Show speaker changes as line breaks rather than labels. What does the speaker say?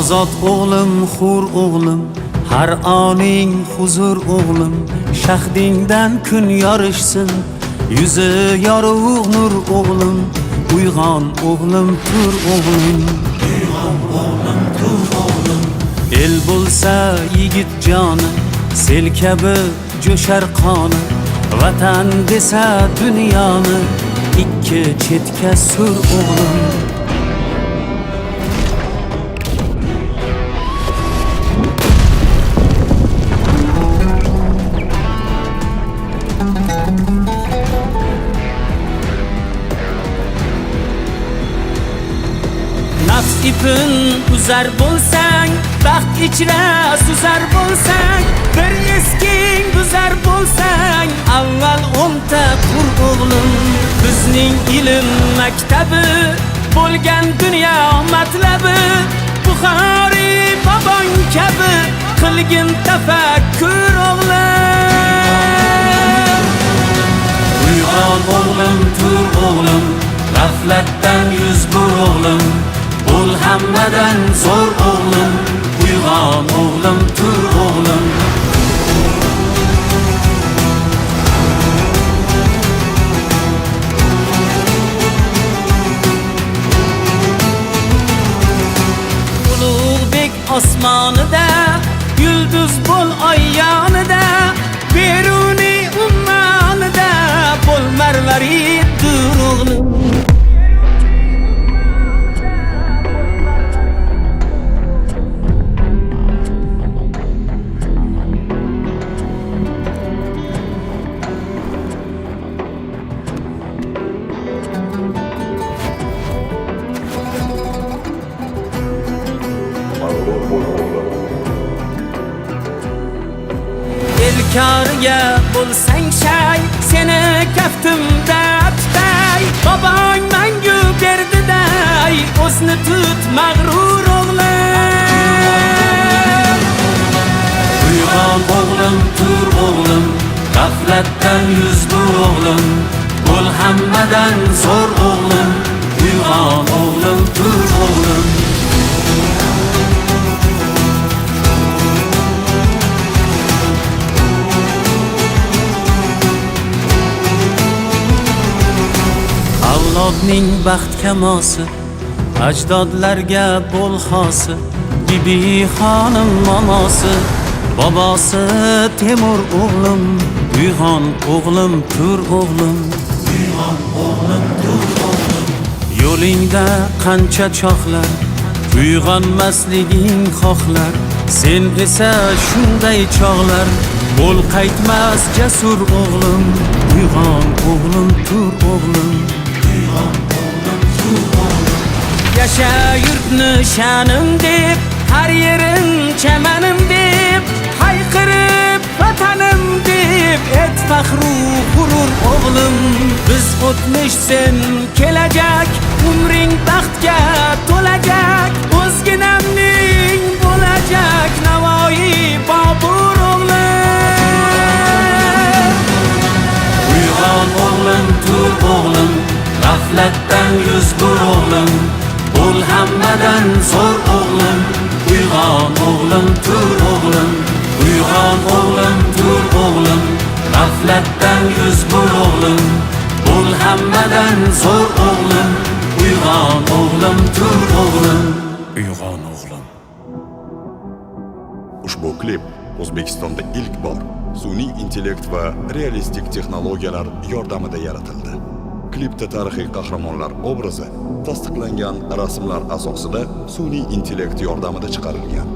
ozod o'g'lim, hur o'g'lim, har oning huzur o'g'lim, shahdingdan kun yorishsin, yuzi yorug' nur o'g'lim, uyg'on o'g'lim, tur o'g'lim, uyg'on o'g'lim, tur o'g'lim. El bo'lsa yigit joni, sel kabi jo'shar qoni, vatan desa dunyoni ikki chetga sur o'g'lim. Nafs ipin uzar bo'lsang, baxt ichra suzar bo'lsang, bir esking buzar bo'lsang, avval o'nta qur o'g'lim. Bizning ilm maktabi bo'lgan dunyo matlabi, Buxoriy bobong kabi qilgin tafakkur o'g'lim. Uyg'on o'g'lim, tur o'g'lim, g'aflatdan yuz bur o'g'lim, bo'l hammadan zo'r o'g'lim, uyg'on o'g'lim, tur o'g'lim. Ulug'bek osmonida, yulduz bo'l oy yonida, beruniy ummonida bo'l marvarid tur o'g'lim. Elkoriga bo'lsang shay, seni kaftimda tutay, bobong mangu berdiday, o'zni tut mag'rur o'g'lim. Uyg'on o'g'lim, tur o'g'lim, g'aflatdan yuz bur o'g'lim, bo'l hammadan zo'r o'g'lim, uyg'on o'g'lim, tur o'g'lim. Avlodning baxt kamosi, ajdodlarga bo'l xosi, bibi xonim momosi, bobosi Temur o'g'lim, uyg'on o'g'lim, tur o'g'lim, uyg'on o'g'lim, tur o'g'lim. Yo'lingda qancha choqlar, uyg'onmasliging xohlar, sen esa shunday chog'lar, bo'l qaytmas jasur o'g'lim, uyg'on o'g'lim, tur o'g'lim. Yasha yurtni sha'nim deb, har yerim chamanim deb, hayqirib vatanim deb, et faxru g'urur o'g'lim. Biz o'tmish, sen kelajak, umring baxtga to'lajak, o'zginamning bo'lajak Navoiy Bobur o'g'lim. Uyg'on o'g'lim, tur o'g'lim, g'aflatdan yuz bur o'g'lim, bo'l hammadan zo'r o'g'lim, uyg'on o'g'lim, tur o'g'lim, uyg'on o'g'lim, tur o'g'lim, g'aflatdan yuz bur o'g'lim, bo'l hammadan zo'r o'g'lim, uyg'on o'g'lim, tur o'g'lim, uyg'on o'g'lim.
Ushbu klip O'zbekistonda ilk bor sun'iy intellekt va realistik texnologiyalar yordamida yaratildi. Klipda tarixiy qahramonlar obrazi tasdiqlangan rasmlar asosida sun'iy intellekt yordamida chiqarilgan.